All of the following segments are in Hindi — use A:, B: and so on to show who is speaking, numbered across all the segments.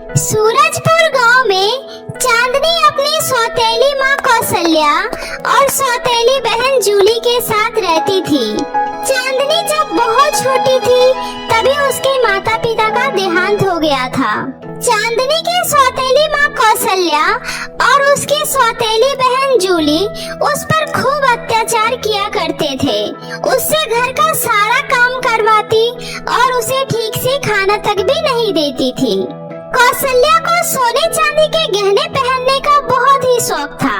A: सूरजपुर गांव में चांदनी अपनी सौतेली माँ कौशल्या और सौतेली बहन जूली के साथ रहती थी। चांदनी जब बहुत छोटी थी तभी उसके माता पिता का देहांत हो गया था। चांदनी की सौतेली माँ कौशल्या और उसकी सौतेली बहन जूली उस पर खूब अत्याचार किया करते थे। उससे घर का सारा काम करवाती और उसे ठीक से खाना तक भी नहीं देती थी। कौशल्या को सोने चांदी के गहने पहनने का बहुत ही शौक था।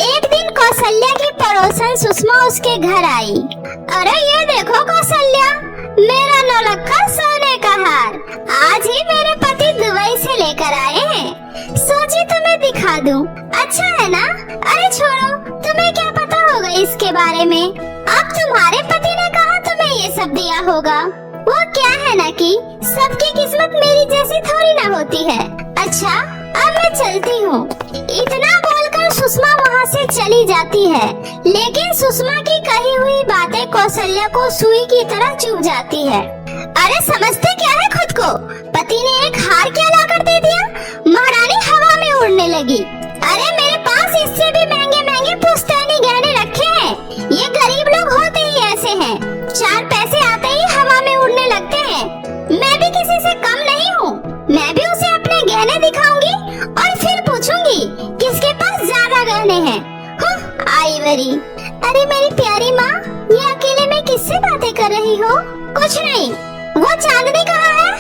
A: एक दिन कौशल्या की पड़ोसन सुषमा उसके घर आई। अरे ये देखो कौशल्या, मेरा नौलखा सोने का हार आज ही मेरे पति दुबई से लेकर आए हैं। सोची तुम्हें दिखा दूं, अच्छा है ना? अरे छोड़ो, तुम्हें क्या पता होगा इसके बारे में। अब तुम्हारे पति ने कहा तुम्हें ये सब दिया होगा। वो क्या है ना कि सबकी किस्मत मेरी जैसी थोड़ी ना होती है। अच्छा, अब मैं चलती हूँ। इतना बोलकर सुषमा वहाँ से चली जाती है, लेकिन सुषमा की कही हुई बातें कौशल्या को सुई की तरह चुभ जाती है। अरे समझते क्या है खुद को? पति ने एक हार क्या ला कर दे दिया? महारानी हवा में उड़ने लगी। अरे मेरे पास इससे भी महंगे महंगे पुश्तैनी गहने रखे हैं। ये गरीब लोग होते ही ऐसे हैं, चार पैसे आते ही हवा में उड़ने लगते हैं। मैं भी किसी से कम नहीं हूँ। मैं भी उसे अपने गहने दिखाऊंगी और फिर पूछूंगी किसके पास ज्यादा गहने हैं। आइवरी, अरे मेरी प्यारी माँ, ये अकेले में किससे बातें कर रही हो? कुछ नहीं। वो चांदनी कहाँ है?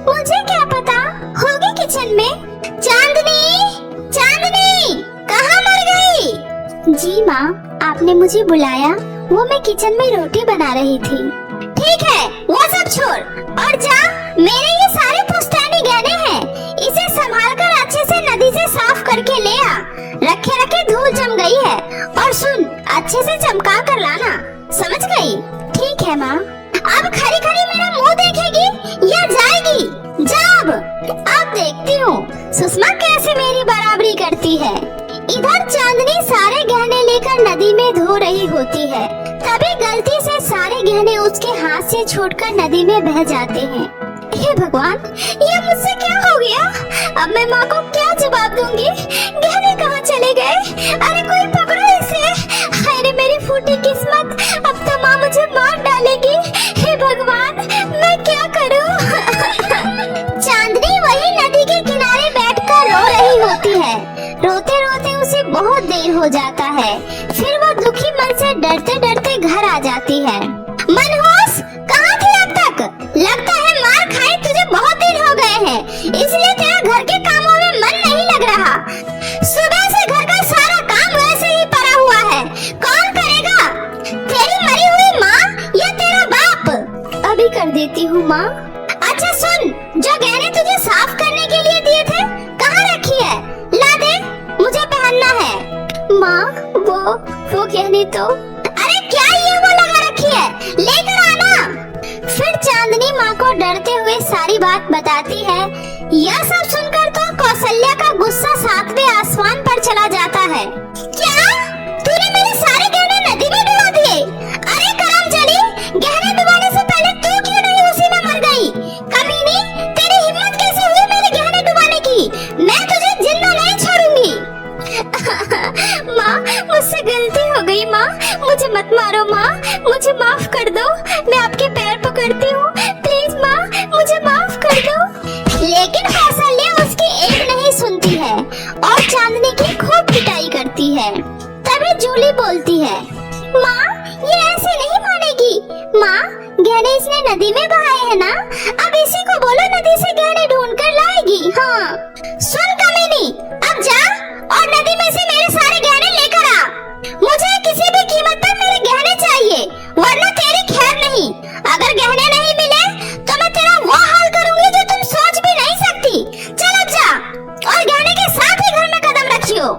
A: मुझे क्या पता, होगी किचन में। चांदनी, चांदनी, कहाँ मर गई? जी माँ, आपने मुझे बुलाया? वो मैं किचन में रोटी बना रही थी। ठीक है, वो सब छोड़ और जा। मेरे ये सारे पुश्तैनी गहने हैं, इसे संभाल कर अच्छे से नदी से साफ करके ले आ। रखे रखे धूल जम गई है। और सुन, अच्छे से चमका कर लाना, समझ गई? ठीक है माँ। अब खरी खरी मेरा मुंह देखेगी या जाएगी? जा अब देखती हूँ सुषमा कैसे मेरी बराबरी करती है। इधर चांदनी सारे गहने लेकर नदी में धो रही होती है, तभी गलती से सारे गहने उसके हाथ से छूटकर नदी में बह जाते हैं। हे भगवान, ये मुझसे क्या हो गया? अब मैं माँ को क्या जवाब दूंगी? गहने कहाँ चले गए? अरे कोई पकड़ो इसे। अरे मेरी फूटी किस्मत, अब तो माँ मुझे मार डालेगी। हे भगवान, मैं क्या करूँ? चांदनी वही नदी के किनारे बैठकर रो रही होती है। रोते रोते उसे बहुत देर हो जाता है। फिर वो दुखी मन से डरते डरते घर आ जाती है। मनहूस, कहाँ थी अब तक? लगता है मार खाए तुझे बहुत दिन हो गए हैं, इसलिए तेरा घर के कामों में मन नहीं लग रहा। सुबह से घर का सारा काम वैसे ही पड़ा हुआ है, कौन करेगा? तेरी मरी हुई माँ या तेरा बाप? अभी कर देती हूँ माँ। अच्छा सुन, जो गहने तुझे साफ करने के लिए दिए थे, कहाँ रखी है? ला दे, मुझे पहनना है। माँ, वो गहने तो। अरे क्या ये वो लगा रखी है? लेकर आना। फिर चांदनी माँ को डरते हुए सारी बात बताती है। यह सब सुनकर तो कौशल्या का गुस्सा सातवें आसमान पर चला जाता है। क्या? तूने मेरे सारे गहने नदी में डुबा दिए? अरे करमचली, गहने डुबाने से पहले तू क्यों नहीं उसी में मर गई? कमीनी, तेरी हिम्मत कैसे हुई मेरे गहने डुबाने की? मैं तुझे जिंदा नहीं छोड़ूंगी। माँ, मुझसे गलती हो गई माँ, मुझे मत मारो माँ, मुझे माफ कर दो। मैं आपके पैर पकड़ती हूँ, प्लीज माँ, मुझे माफ कर दो। लेकिन कौशल्या उसकी एक नहीं सुनती है और चांदनी की खूब पिटाई करती है। तभी जूली बोलती है, माँ, ये ऐसे नहीं मानेगी। माँ, गहने इसने नदी में बहाए हैं ना, अब इसी को बोलो नदी से गहने ढूंढ कर लाएगी। हाँ, सुन कमीनी, अब जा और नदी में से मेरे सारे गहने लेकर आ। मुझे किसी भी कीमत पर मेरे गहने चाहिए, वरना तेरी खैर नहीं। अगर गहने नहीं मिले तो मैं तेरा वो हाल करूंगी जो तुम सोच भी नहीं सकती। चल अब जा और गहने के साथ ही घर में कदम रखियो।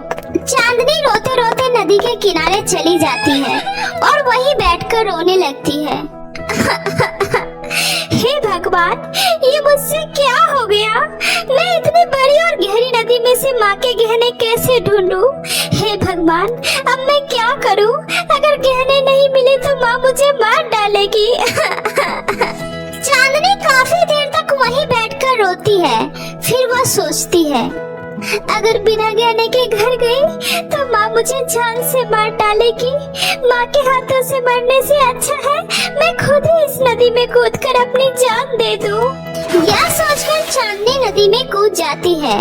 A: चांदनी रोते रोते नदी के किनारे चली जाती है और वहीं बैठकर रोने लगती है। हे भगवान, ये मुझसे क्या हो गया? मैं इतनी बड़ी और गहरी नदी में से माँ के गहने कैसे ढूंढूं? हे भगवान, अब मैं क्या करूं? अगर गहने नहीं मिले तो माँ मुझे मार डालेगी। चांदनी काफी देर तक वहीं बैठकर रोती है। फिर वो सोचती है, अगर बिना गहने के घर गई तो माँ मुझे जान से मार डालेगी। माँ के हाथों से मरने से अच्छा है मैं खुद ही इस नदी में कूदकर अपनी जान दे दूं। यह सोचकर चांदनी नदी में कूद जाती है।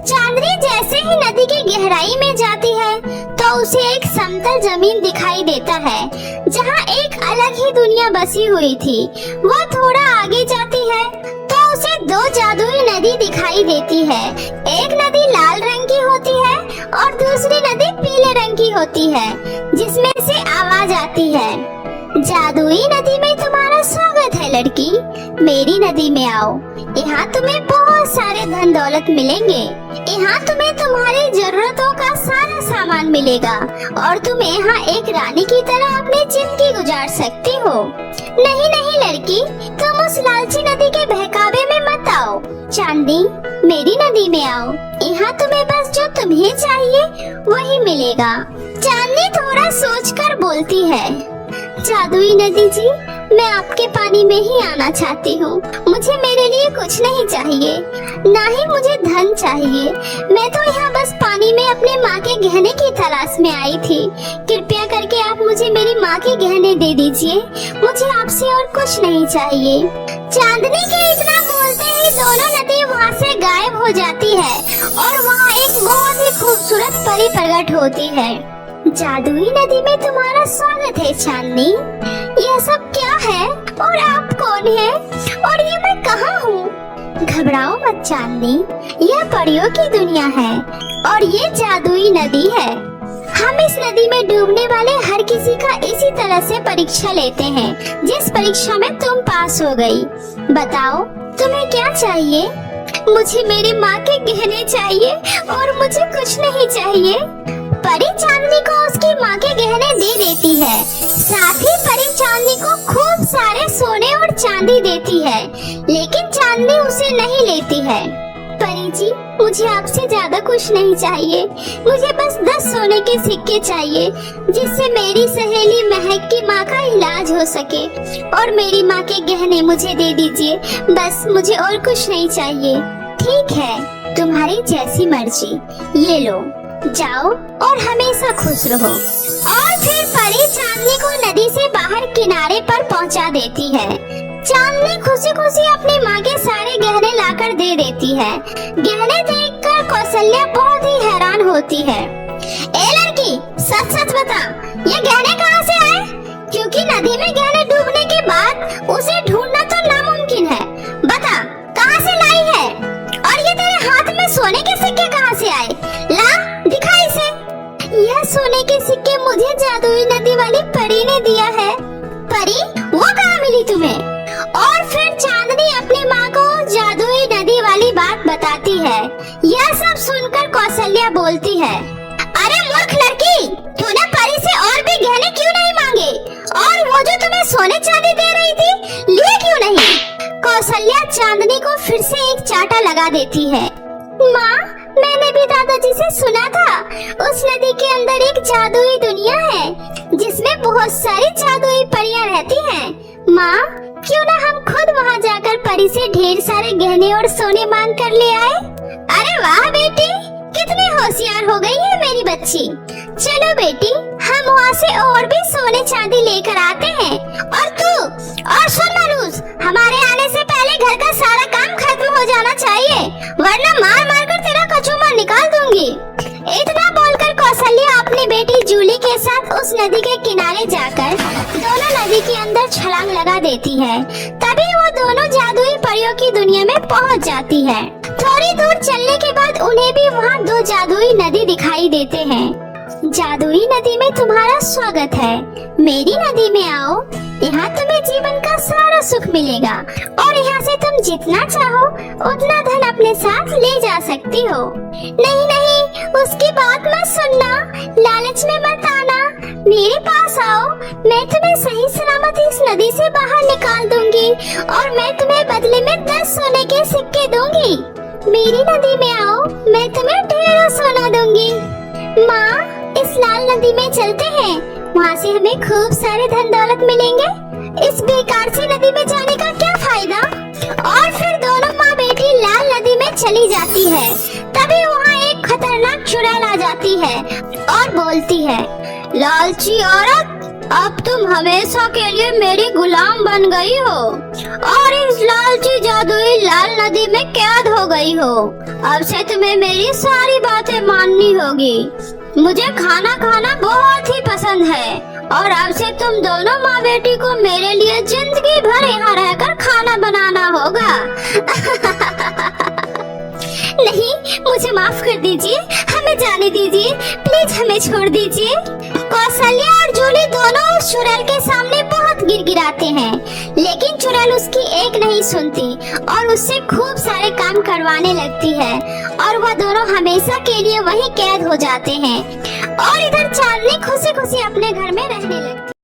A: चांदनी जैसे ही नदी की गहराई में जाती है तो उसे एक समतल जमीन दिखाई देता है जहाँ एक अलग ही दुनिया बसी हुई थी। वो थोड़ा आगे जाती है तो उसे दो जादुई नदी दिखाई देती है। एक नदी लाल रंग की होती है और दूसरी नदी पीले रंग की होती है जिसमें से आवाज आती है, जादुई नदी में तुम्हारा स्वागत है लड़की, मेरी नदी में आओ। यहाँ तुम्हें बहुत सारे धन दौलत मिलेंगे। यहाँ तुम्हें तुम्हारी जरूरतों का सारा सामान मिलेगा और तुम यहाँ एक रानी की तरह अपनी जिंदगी गुजार सकती हो। नहीं नहीं लड़की, तुम उस लालची नदी के बहकावे में मत आओ। चांदनी, मेरी नदी में आओ। यहाँ तुम्हें बस जो तुम्हें चाहिए वही मिलेगा। चांदनी थोड़ा सोचकर बोलती है, जादुई नदी जी, मैं आपके पानी में ही आना चाहती हूँ। मुझे मेरे लिए कुछ नहीं चाहिए, ना ही मुझे धन चाहिए। मैं तो यहाँ बस पानी में अपने माँ के गहने की तलाश में आई थी। कृपया करके आप मुझे मेरी माँ के गहने दे दीजिए। मुझे आपसे और कुछ नहीं चाहिए। चांदनी के इतना बोलते ही दोनों नदी वहाँ से गायब हो जाती है और वहाँ एक बहुत ही खूबसूरत परी प्रकट होती है। जादुई नदी में तुम्हारा स्वागत है चांदनी। यह सब क्या है और आप कौन हैं और ये मैं कहाँ हूँ? घबराओ मत चांदनी, यह परियों की दुनिया है और ये जादुई नदी है। हम इस नदी में डूबने वाले हर किसी का इसी तरह से परीक्षा लेते हैं जिस परीक्षा में तुम पास हो गई। बताओ तुम्हें क्या चाहिए? मुझे मेरी माँ के गहने चाहिए और मुझे कुछ नहीं चाहिए। परी चांदनी को उसकी माँ के गहने दे देती है। साथ ही परी चांदनी को खूब सारे सोने और चांदी देती है, लेकिन चांदनी उसे नहीं लेती है। परी जी, मुझे आपसे ज्यादा कुछ नहीं चाहिए। मुझे बस 10 सोने के सिक्के चाहिए जिससे मेरी सहेली महक की माँ का इलाज हो सके और मेरी माँ के गहने मुझे दे दीजिए। बस मुझे और कुछ नहीं चाहिए। ठीक है, तुम्हारी जैसी मर्जी, ये लो, जाओ और हमेशा खुश रहो। और फिर परी चांदनी को नदी से बाहर किनारे पर पहुंचा देती है। चांदनी खुशी खुशी अपनी माँ के सारे गहने लाकर दे देती है। गहने देखकर कौशल्या बहुत ही हैरान होती है। ए लड़की, सच सच बता, ये गहने कहाँ से आए? क्योंकि नदी में गहने डूबने के बाद उसे ढूंढना तो नामुमकिन है। बता, कहाँ से लाई है? और ये तेरे हाथ में सोने के सिक्के कहाँ से आए? ला, दिखा इसे। यह सोने के सिक्के मुझे जादुई नदी वाली परी ने दिया है। परी, वो कहाँ मिली तुम्हें? और फिर चांदनी अपनी माँ को जादुई नदी वाली बात बताती है। यह सब सुनकर कौशल्या बोलती है, अरे मूर्ख लड़की, तूने परी से और भी गहने क्यों नहीं मांगे? और वो जो तुम्हें सोने चांदी दे रही थी, लिए क्यों नहीं? कौशल्या चांदनी को फिर से एक चाटा लगा देती है। माँ, मैंने भी दादाजी से सुना था उस नदी के अंदर एक जादुई दुनिया है जिसमें बहुत सारी जादुई परियां रहती हैं। माँ, क्यों ना हम खुद वहाँ जाकर परी से ढेर सारे गहने और सोने मांग कर ले आए? अरे वाह बेटी, कितनी होशियार हो गई है मेरी बच्ची। चलो बेटी, हम वहाँ से और भी सोने चांदी लेकर आते हैं। और तू, और सुन मनूस, हमारे आने से पहले घर का सारा काम खत्म हो जाना चाहिए, वरना मार मार कर तेरा कचूमर निकाल दूंगी। इतना बोलकर कौशल्या अपनी बेटी जूली के साथ उस नदी के किनारे जाकर दोनों नदी के अंदर छलांग लगा देती है। तभी वो दोनों जादुई परियों की दुनिया में पहुंच जाती है। थोड़ी दूर चलने के बाद उन्हें भी वहाँ 2 जादुई नदी दिखाई देते हैं। जादुई नदी में तुम्हारा स्वागत है, मेरी नदी में आओ। यहाँ तुम्हें जीवन का सारा सुख मिलेगा और यहाँ से तुम जितना चाहो उतना धन अपने साथ ले जा सकती हो। नहीं नहीं, उसकी बात मत सुनना, लालच में मत आना, मेरे पास आओ। मैं तुम्हें सही सलामत इस नदी से बाहर निकाल दूंगी और मैं तुम्हें बदले में 10 सोने के सिक्के दूंगी। मेरी नदी में आओ, मैं तुम्हें ढेरों सोना दूंगी। माँ, इस लाल नदी में चलते हैं, वहाँ से हमें खूब सारे धन दौलत मिलेंगे। इस बेकार सी नदी में जाने का क्या फायदा? और फिर दोनों माँ बेटी लाल चली जाती है। तभी वहाँ एक खतरनाक चुड़ैल आ जाती है और बोलती है, लालची औरत, अब तुम हमेशा के लिए मेरी गुलाम बन गई हो और इस लालची जादुई लाल नदी में कैद हो गई हो। अब से तुम्हें मेरी सारी बातें माननी होगी। मुझे खाना खाना बहुत ही पसंद है और अब से तुम दोनों माँ बेटी को मेरे लिए जिंदगी भर यहाँ रहकर खाना बनाना होगा। नहीं, मुझे माफ कर दीजिए, हमें जाने दीजिए, प्लीज हमें छोड़ दीजिए। कौशल्या और जूली दोनों उस चुड़ैल के सामने बहुत गिड़गिड़ाते हैं, लेकिन चुड़ैल उसकी एक नहीं सुनती और उससे खूब सारे काम करवाने लगती है और वह दोनों हमेशा के लिए वहीं कैद हो जाते हैं। और इधर चांदनी खुशी खुशी अपने घर में रहने लगती।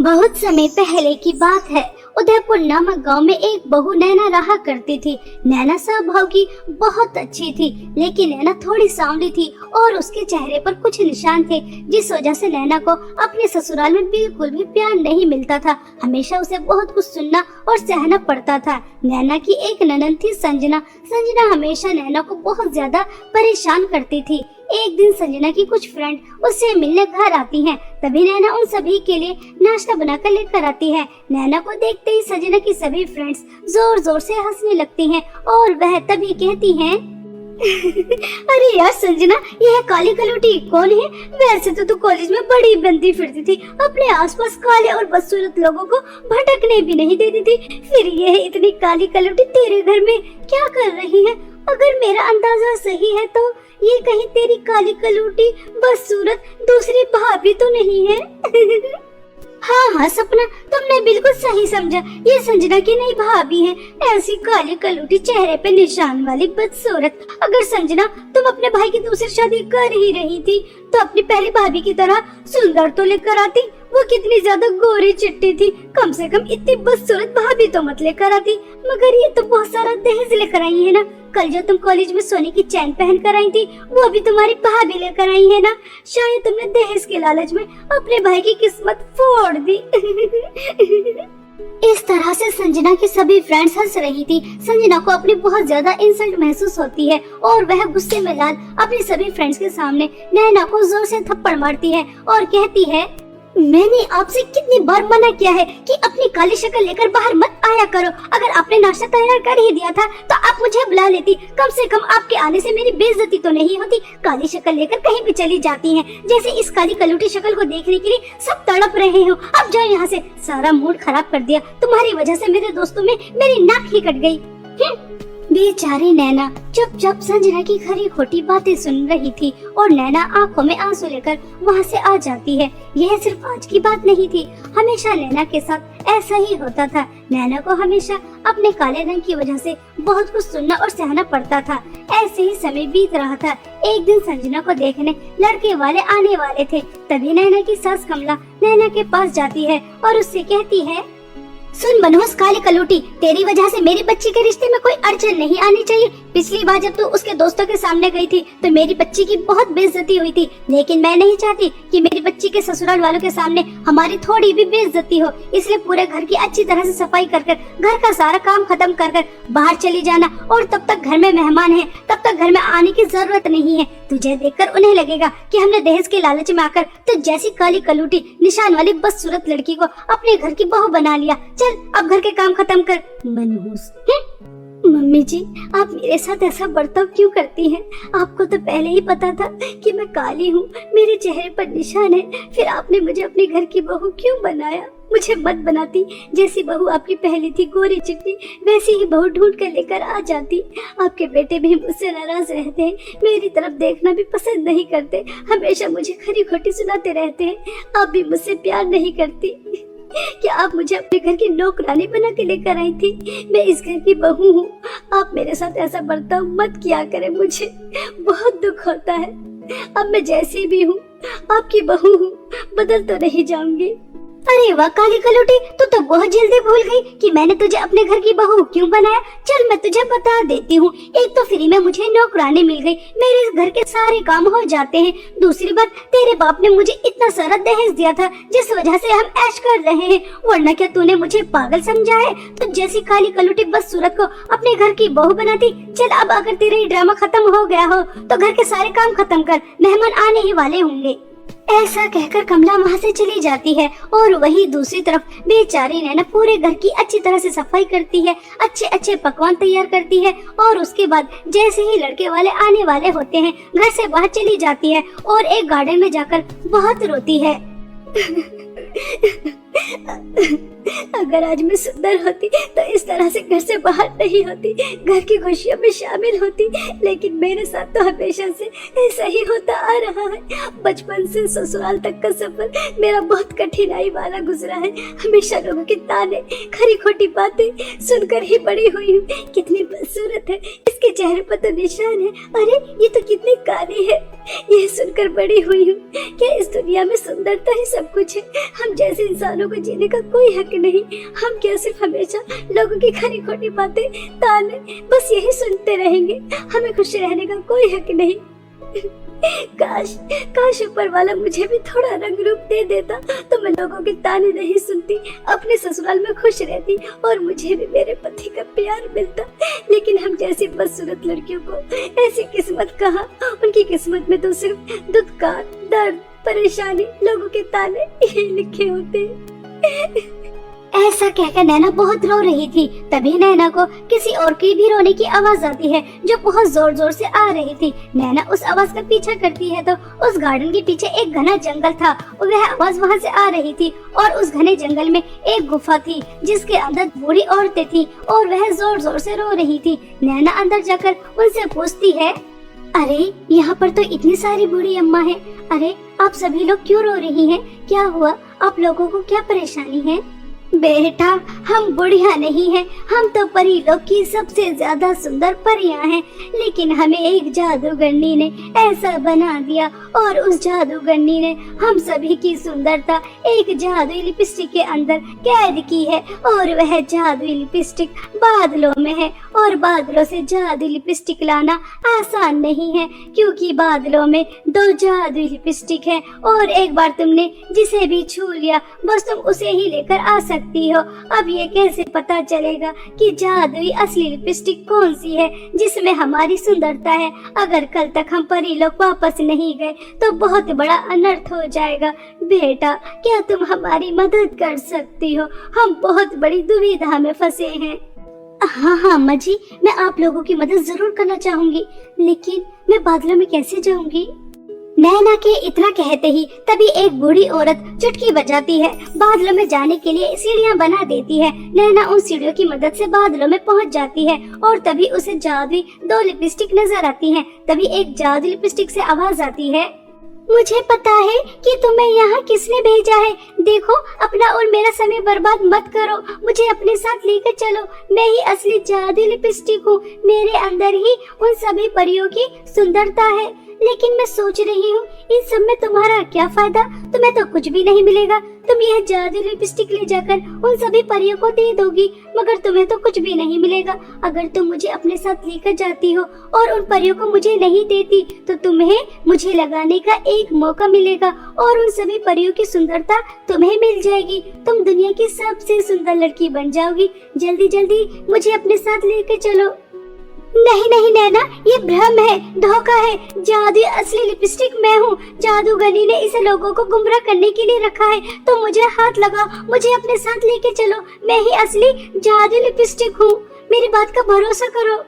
A: बहुत समय पहले की बात है, उदयपुर नामक गांव में एक बहू नैना रहा करती थी। नैना स्वभाव की बहुत अच्छी थी, लेकिन नैना थोड़ी सांवली थी और उसके चेहरे पर कुछ निशान थे, जिस वजह से नैना को अपने ससुराल में बिल्कुल भी प्यार नहीं मिलता था। हमेशा उसे बहुत कुछ सुनना और सहना पड़ता था। नैना की एक ननद थी संजना। संजना हमेशा नैना को बहुत ज्यादा परेशान करती थी। एक दिन संजना की कुछ फ्रेंड उससे मिलने घर आती हैं। तभी नैना उन सभी के लिए नाश्ता बनाकर लेकर आती है। नैना को देखते ही संजना की सभी फ्रेंड्स जोर जोर से हंसने लगती हैं और वह तभी कहती हैं, अरे यार संजना, यह काली कलौटी कौन है? वैसे तो तू कॉलेज में बड़ी बनती फिरती थी, अपने आसपास काले और बदसूरत लोगों को भटकने भी नहीं देती थी, फिर यह इतनी काली कलौटी तेरे घर में क्या कर रही है? अगर मेरा अंदाजा सही है तो ये कहीं तेरी काली कलौटी बदसूरत दूसरी भाभी तो नहीं है? हाँ सपना, तुमने बिल्कुल सही समझा, ये संजना की नई भाभी है। ऐसी काली कलौटी, चेहरे पे निशान वाली बदसूरत। अगर संजना तुम अपने भाई की दूसरी शादी कर ही रही थी तो अपनी पहली भाभी की तरह सुंदर तो लेकर आती। वो कितनी ज्यादा गोरी चिट्टी थी, कम से कम इतनी बदसूरत भाभी तो मत लेकर आती। मगर ये तो बहुत सारा दहेज लेकर आई है ना। कल जो तुम कॉलेज में सोने की चैन पहन कर आई थी, वो भी तुम्हारी भाभी लेकर आई है ना। शायद तुमने दहेज के लालच में अपने भाई की किस्मत फोड़ दी। इस तरह से संजना की सभी फ्रेंड्स हंस रही थी। संजना को अपनी बहुत ज्यादा इंसल्ट महसूस होती है और वह गुस्से में लाल अपनी सभी फ्रेंड्स के सामने नैना को जोर से थप्पड़ मारती है और कहती है, मैंने आपसे कितनी बार मना किया है कि अपनी काली शक्ल लेकर बाहर मत आया करो। अगर आपने नाश्ता तैयार कर ही दिया था तो आप मुझे बुला लेती, कम से कम आपके आने से मेरी बेइज्जती तो नहीं होती। काली शक्ल लेकर कहीं भी चली जाती हैं, जैसे इस काली कलौटी शक्ल को देखने के लिए सब तड़प रहे हो। अब जाओ यहाँ से, सारा मूड खराब कर दिया। तुम्हारी वजह से मेरे दोस्तों में मेरी नाक ही कट गई। बेचारी नैना चुपचाप संजना की खरी खोटी बातें सुन रही थी और नैना आंखों में आंसू लेकर वहाँ से आ जाती है। यह सिर्फ आज की बात नहीं थी, हमेशा नैना के साथ ऐसा ही होता था। नैना को हमेशा अपने काले रंग की वजह से बहुत कुछ सुनना और सहना पड़ता था। ऐसे ही समय बीत रहा था। एक दिन संजना को देखने लड़के वाले आने वाले थे। तभी नैना की सास कमला नैना के पास जाती है और उससे कहती है, सुन मनहूस काली कलौटी, तेरी वजह से मेरी बच्ची के रिश्ते में कोई अड़चन नहीं आनी चाहिए। पिछली बार जब तू उसके दोस्तों के सामने गई थी तो मेरी बच्ची की बहुत बेइज्जती हुई थी, लेकिन मैं नहीं चाहती कि मेरी बच्ची के ससुराल वालों के सामने हमारी थोड़ी भी बेइज्जती हो। इसलिए पूरे घर की अच्छी तरह से सफाई कर घर का सारा काम खत्म कर बाहर चली जाना और तब तक घर में मेहमान है, तब तक घर में आने की जरूरत नहीं है। तुझे देखकर उन्हें लगेगा कि हमने दहेज के लालच में आकर तो जैसी काली कलौटी निशान वाली बदसूरत लड़की को अपने घर की बहू बना लिया। चल अब घर के काम खत्म कर। मनहूस, मम्मी जी आप मेरे साथ ऐसा बर्ताव क्यों करती हैं? आपको तो पहले ही पता था कि मैं काली हूँ, मेरे चेहरे पर निशान है, फिर आपने मुझे अपने घर की बहू क्यों बनाया? मुझे मत बनाती। जैसी बहू आपकी पहली थी गोरी चिट्टी, वैसी ही बहू ढूंढ कर लेकर आ जाती। आपके बेटे भी मुझसे नाराज रहते हैं, मेरी तरफ देखना भी पसंद नहीं करते, हमेशा मुझे खरी खोटी सुनाते रहते हैं। आप भी मुझसे प्यार नहीं करती। क्या आप मुझे अपने घर की नौकरानी बना के लेकर आई थी? मैं इस घर की बहू हूँ, आप मेरे साथ ऐसा बर्ताव मत किया करें, मुझे बहुत दुख होता है। अब मैं जैसी भी हूँ आपकी बहू हूँ, बदल तो नहीं जाऊंगी।
B: अरे वाह काली कलौटी, तू तो बहुत जल्दी भूल गई कि मैंने तुझे अपने घर की बहू क्यों बनाया। चल मैं तुझे बता देती हूँ। एक तो फ्री में मुझे नौकरानी मिल गई, मेरे घर के सारे काम हो जाते हैं। दूसरी बात, तेरे बाप ने मुझे इतना सारा दहेज दिया था जिस वजह से हम ऐश कर रहे हैं, वरना क्या तूने मुझे पागल समझा है? तो जैसी काली कलौटी बस सूरत को अपने घर की बहू बनाती। चल अब अगर तेरा ये ड्रामा खत्म हो गया हो तो घर के सारे काम खत्म कर, मेहमान आने ही वाले होंगे। ऐसा कहकर कमला वहाँ से चली जाती है और वही दूसरी तरफ बेचारी नैना पूरे घर की अच्छी तरह से सफाई करती है, अच्छे अच्छे पकवान तैयार करती है और उसके बाद जैसे ही लड़के वाले आने वाले होते हैं घर से बाहर चली जाती है और एक गार्डन में जाकर बहुत रोती है। अगर आज मैं सुंदर होती तो इस तरह से घर से बाहर नहीं होती, घर की खुशियों में शामिल होती, लेकिन मेरे साथ तो हमेशा से ऐसा ही होता आ रहा है। बचपन से ससुराल तक का सफर मेरा बहुत कठिनाई वाला गुजरा है। हमेशा लोगों के ताने, खरी खोटी बातें सुनकर ही बड़ी हुई हूँ। कितनी बदसूरत है, इसके चेहरे पर तो निशान है, अरे ये तो कितनी काली है, ये सुनकर बड़ी हुई हूँ। क्या इस दुनिया में सुंदरता ही सब कुछ है? हम जैसे इंसानों को जीने का कोई हक नहीं। हम क्या सिर्फ हमेशा लोगों की खरी खोटी बातें, ताने बस यही सुनते रहेंगे? हमें खुश रहने का कोई हक नहीं। काश काश ऊपर वाला मुझे भी थोड़ा रंग रूप दे देता तो मैं लोगों के ताने नहीं सुनती, अपने ससुराल में खुश रहती और मुझे भी मेरे पति का प्यार मिलता। लेकिन हम जैसी बदसूरत लड़कियों को ऐसी किस्मत कहाँ? उनकी किस्मत में तो सिर्फ दुत्कार, दर्द, परेशानी, लोगों के ताने यही लिखे होते हैं। ऐसा कहकर नैना बहुत रो रही थी। तभी नैना को किसी और की भी रोने की आवाज आती है जो बहुत जोर जोर से आ रही थी। नैना उस आवाज का पीछा करती है तो उस गार्डन के पीछे एक घना जंगल था और वह आवाज वहां से आ रही थी और उस घने जंगल में एक गुफा थी जिसके अंदर बूढ़ी औरतें थी और वह जोर जोर से रो रही थी। नैना अंदर जाकर उनसे पूछती है, अरे यहाँ पर तो इतनी सारी बूढ़ी अम्मा है, अरे आप सभी लोग क्यों रो रही हैं? क्या हुआ? आप लोगों को क्या परेशानी है? बेटा हम बुढ़िया नहीं हैं, हम तो परी लोग की सबसे ज्यादा सुंदर परियां हैं, लेकिन हमें एक जादूगरनी ने ऐसा बना दिया और उस जादूगरनी ने हम सभी की सुंदरता एक जादुई लिपस्टिक के अंदर कैद की है और वह जादुई लिपस्टिक बादलों में है और बादलों से जादुई लिपस्टिक लाना आसान नहीं है क्योंकि बादलों में 2 जादुई लिपस्टिक है और एक बार तुमने जिसे भी छू लिया बस तुम उसे ही लेकर आ सकती हो। अब ये कैसे पता चलेगा कि जादुई असली लिपस्टिक कौन सी है जिसमें हमारी सुंदरता है? अगर कल तक हम परी लोग वापस नहीं गए तो बहुत बड़ा अनर्थ हो जाएगा। बेटा क्या तुम हमारी मदद कर सकती हो? हम बहुत बड़ी दुविधा में फंसे हैं। हाँ अम्मा जी, मैं आप लोगों की मदद जरूर करना चाहूंगी, लेकिन मैं बादलों में कैसे जाऊंगी? नैना के इतना कहते ही तभी एक बूढ़ी औरत चुटकी बजाती है। बादलों में जाने के लिए सीढ़ियां बना देती है। नैना उन सीढ़ियों की मदद से बादलों में पहुंच जाती है और तभी उसे जादुई 2 लिपस्टिक नजर आती हैं। तभी एक जादुई लिपस्टिक से आवाज आती है, मुझे पता है कि तुम्हें यहाँ किसने भेजा है। देखो अपना और मेरा समय बर्बाद मत करो, मुझे अपने साथ लेकर चलो। मैं ही असली जादुई लिपस्टिक हूँ, मेरे अंदर ही उन सभी परियों की सुंदरता है। लेकिन मैं सोच रही हूँ इन सब में तुम्हारा क्या फायदा? तुम्हें तो कुछ भी नहीं मिलेगा। तुम यह जादुई लिपस्टिक ले जाकर उन सभी परियों को दे दोगी मगर तुम्हें तो कुछ भी नहीं मिलेगा। अगर तुम मुझे अपने साथ लेकर जाती हो और उन परियों को मुझे नहीं देती तो तुम्हें मुझे लगाने का एक मौका मिलेगा और उन सभी परियों की सुंदरता तुम्हें मिल जाएगी। तुम दुनिया की सबसे सुंदर लड़की बन जाओगी। जल्दी जल्दी मुझे अपने साथ लेकर चलो। नहीं नहीं नैना, ये भ्रम है, धोखा है। जादुई असली लिपस्टिक मैं हूँ। जादूगरनी ने इसे लोगों को गुमराह करने के लिए रखा है। तो मुझे हाथ लगाओ, मुझे अपने साथ लेके चलो। मैं ही असली जादुई लिपस्टिक हूँ, मेरी बात का भरोसा करो।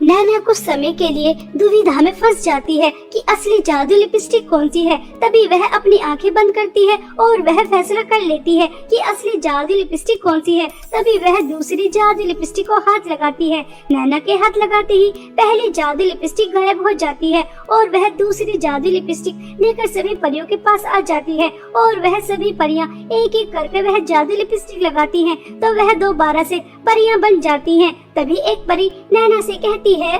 B: नैना कुछ समय के लिए दुविधा में फंस जाती है कि असली जादुई लिपस्टिक कौन सी है। तभी वह अपनी आंखें बंद करती है और वह फैसला कर लेती है कि असली जादुई लिपस्टिक कौन सी है। तभी वह दूसरी जादुई लिपस्टिक को हाथ लगाती है। नैना के हाथ लगाते ही पहली जादुई लिपस्टिक गायब हो जाती है और वह दूसरी जादुई लिपस्टिक लेकर सभी परियों के पास आ जाती है और वह सभी परियां एक एक करके वह जादुई लिपस्टिक लगाती हैं तो वह दोबारा से परियां बन जाती हैं। तभी एक परी नैना से कहती है,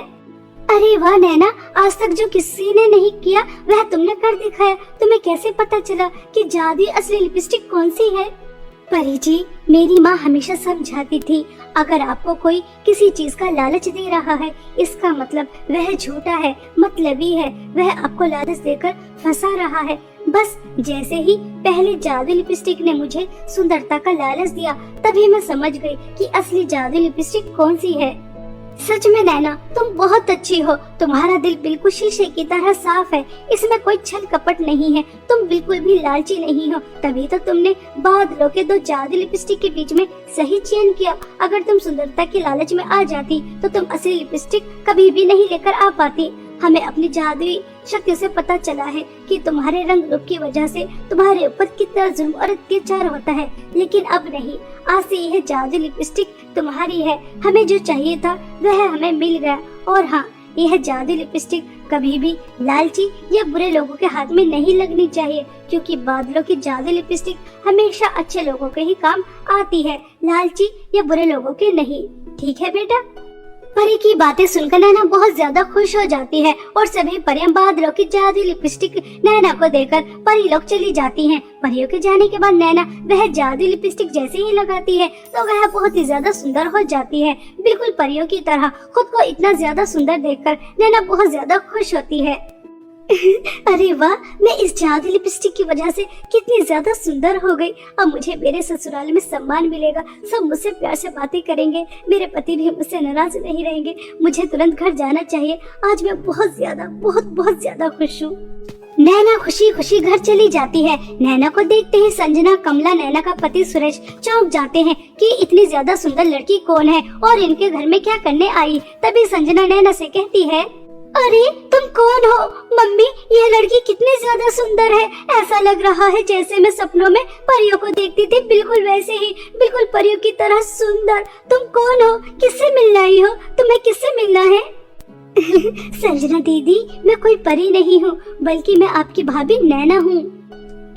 B: अरे वाह नैना, आज तक जो किसी ने नहीं किया वह तुमने कर दिखाया। तुम्हें कैसे पता चला कि जादुई असली लिपस्टिक कौन सी है? परी जी, मेरी माँ हमेशा समझाती थी, अगर आपको कोई किसी चीज का लालच दे रहा है, इसका मतलब वह झूठा है, मतलबी है, वह आपको लालच देकर फंसा रहा है। बस जैसे ही पहले जादू लिपस्टिक ने मुझे सुंदरता का लालच दिया, तभी मैं समझ गई कि असली जादू लिपस्टिक कौन सी है। सच में नैना, तुम बहुत अच्छी हो। तुम्हारा दिल बिल्कुल शीशे की तरह साफ है, इसमें कोई छल कपट नहीं है। तुम बिल्कुल भी लालची नहीं हो, तभी तो तुमने बादलों के दो जादू लिपस्टिक के बीच में सही चयन किया। अगर तुम सुंदरता के लालच में आ जाती तो तुम असली लिपस्टिक कभी भी नहीं लेकर आ पाती। हमें अपनी जादुई शक्ति से पता चला है कि तुम्हारे रंग रूप की वजह से तुम्हारे ऊपर कितना जुल्म और अत्याचार होता है, लेकिन अब नहीं। आज से यह जादू लिपस्टिक तुम्हारी है। हमें जो चाहिए था वह हमें मिल गया। और हाँ, यह जादू लिपस्टिक कभी भी लालची या बुरे लोगों के हाथ में नहीं लगनी चाहिए, क्योंकि बादलों की जादू लिपस्टिक हमेशा अच्छे लोगों के ही काम आती है, लालची या बुरे लोगों के नहीं। ठीक है बेटा। परी की बातें सुनकर नैना बहुत ज्यादा खुश हो जाती है और सभी परियां बादलों की जादू लिपस्टिक नैना को देकर परी लोग चली जाती हैं। परियों के जाने के बाद नैना वह जादू लिपस्टिक जैसे ही लगाती है तो वह बहुत ही ज्यादा सुंदर हो जाती है, बिल्कुल परियों की तरह। खुद को इतना ज्यादा सुंदर देखकर नैना बहुत ज्यादा खुश होती है। अरे वाह, मैं इस जादू लिपस्टिक की वजह से कितनी ज्यादा सुंदर हो गई। अब मुझे मेरे ससुराल में सम्मान मिलेगा, सब मुझसे प्यार से बातें करेंगे, मेरे पति भी मुझसे नाराज नहीं रहेंगे। मुझे तुरंत घर जाना चाहिए। आज मैं बहुत ज्यादा खुश हूँ। नैना खुशी खुशी घर चली जाती है। नैना को देखते ही संजना, कमला, नैना का पति सुरेश चौंक जाते हैं कि इतनी ज्यादा सुंदर लड़की कौन है और इनके घर में क्या करने आई। तभी संजना नैना से कहती है, अरे तुम कौन हो? मम्मी, यह लड़की कितनी ज्यादा सुंदर है। ऐसा लग रहा है जैसे मैं सपनों में परियों को देखती थी, बिल्कुल वैसे ही, बिल्कुल परियों की तरह सुंदर। तुम कौन हो? किससे मिलने आई हो? तुम्हें किससे मिलना है? संजना दीदी, मैं कोई परी नहीं हूँ, बल्कि मैं आपकी भाभी नैना हूँ।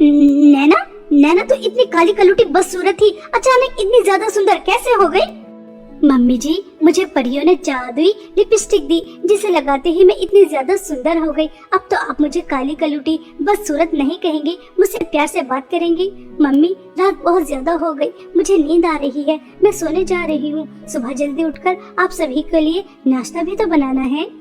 B: नैना? नैना तो इतनी काली कलूटी बदसूरत थी, अचानक इतनी ज्यादा सुंदर कैसे हो गई? मम्मी जी, मुझे परियों ने जादुई लिपस्टिक दी, जिसे लगाते ही मैं इतनी ज्यादा सुंदर हो गई। अब तो आप मुझे काली कलूटी बदसूरत नहीं कहेंगी, मुझसे प्यार से बात करेंगी। मम्मी, रात बहुत ज्यादा हो गई, मुझे नींद आ रही है, मैं सोने जा रही हूँ। सुबह जल्दी उठकर आप सभी के लिए नाश्ता भी तो बनाना है।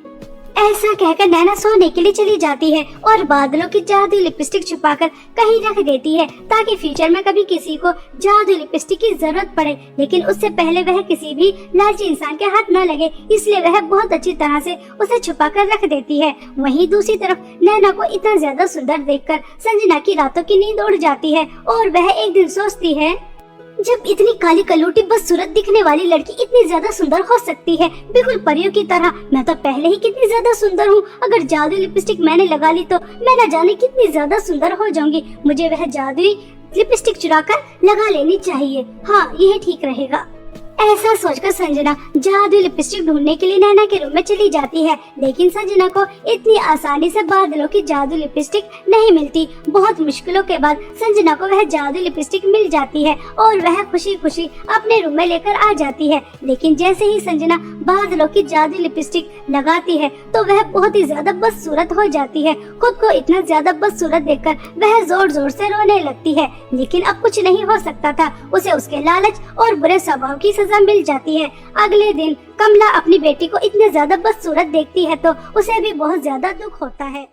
B: ऐसा कहकर नैना सोने के लिए चली जाती है और बादलों की जादू लिपस्टिक छुपाकर कहीं रख देती है, ताकि फ्यूचर में कभी किसी को जादू लिपस्टिक की जरूरत पड़े, लेकिन उससे पहले वह किसी भी लालची इंसान के हाथ न लगे, इसलिए वह बहुत अच्छी तरह से उसे छुपाकर रख देती है। वहीं दूसरी तरफ नैना को इतना ज्यादा सुंदर देखकर संजना की रातों की नींद उड़ जाती है और वह एक दिन सोचती है, जब इतनी काली कलूटी बदसूरत दिखने वाली लड़की इतनी ज्यादा सुंदर हो सकती है, बिल्कुल परियों की तरह, मैं तो पहले ही कितनी ज्यादा सुंदर हूँ। अगर जादू लिपस्टिक मैंने लगा ली तो मैं न जाने कितनी ज्यादा सुंदर हो जाऊंगी। मुझे वह जादुई लिपस्टिक चुराकर लगा लेनी चाहिए। हाँ, यह ठीक रहेगा। ऐसा सोचकर संजना जादू लिपस्टिक ढूंढने के लिए नैना के रूम में चली जाती है, लेकिन संजना को इतनी आसानी से बादलों की जादू लिपस्टिक नहीं मिलती। बहुत मुश्किलों के बाद संजना को वह जादू लिपस्टिक मिल जाती है और वह खुशी खुशी अपने रूम में लेकर आ जाती है। लेकिन जैसे ही संजना बादलों की जादू लिपस्टिक लगाती है तो वह बहुत ही ज्यादा बदसूरत हो जाती है। खुद को इतना ज्यादा बदसूरत देखकर वह जोर जोर से रोने लगती है, लेकिन अब कुछ नहीं हो सकता था। उसे उसके लालच और बुरे स्वभाव की सजा मिल जाती है। अगले दिन कमला अपनी बेटी को इतने ज्यादा बदसूरत देखती है तो उसे भी बहुत ज्यादा दुख होता है।